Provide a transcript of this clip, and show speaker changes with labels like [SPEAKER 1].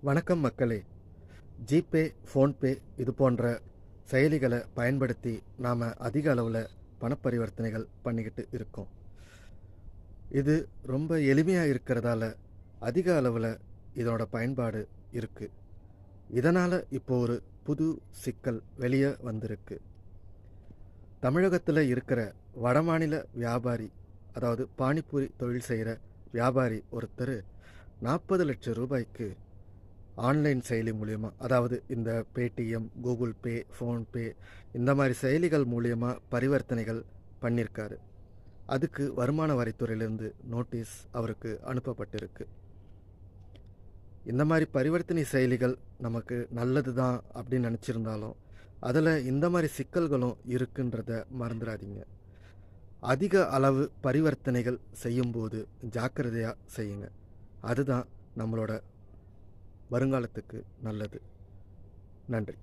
[SPEAKER 1] வணக்கம் மக்களே. GPay, PhonePe இது போன்ற செயலிகளை பயன்படுத்தி நாம் அதிக அளவில் பணப்பரிவர்த்தனைகள் பண்ணிக்கிட்டு இருக்கோம். இது ரொம்ப எளிமையாக இருக்கிறதால அதிக அளவில் இதனோட பயன்பாடு இருக்குது. இதனால் இப்போ ஒரு புது சிக்கல் வெளியே வந்திருக்கு. தமிழகத்தில் இருக்கிற வடமாநில வியாபாரி, அதாவது பானிபூரி தொழில் செய்கிற வியாபாரி ஒருத்தர் 40 லட்சம் ரூபாய்க்கு ஆன்லைன் செயலி மூலயமா, அதாவது இந்த பேடிஎம், கூகுள் பே, ஃபோன்பே இந்த மாதிரி செயலிகள் மூலயமா பரிவர்த்தனைகள் பண்ணியிருக்காரு. அதுக்கு வருமான வரித்துறையிலேருந்து நோட்டீஸ் அவருக்கு அனுப்பப்பட்டிருக்கு. இந்த மாதிரி பரிவர்த்தனை செயலிகள் நமக்கு நல்லது தான் அப்படின்னு நினச்சிருந்தாலும் அதில் இந்த மாதிரி சிக்கல்களும் இருக்குன்றத மறந்துடாதீங்க. அதிக அளவு பரிவர்த்தனைகள் செய்யும்போது ஜாக்கிரதையாக செய்யுங்க. அதுதான் நம்மளோட வருங்காலத்துக்கு நல்லது. நன்றி.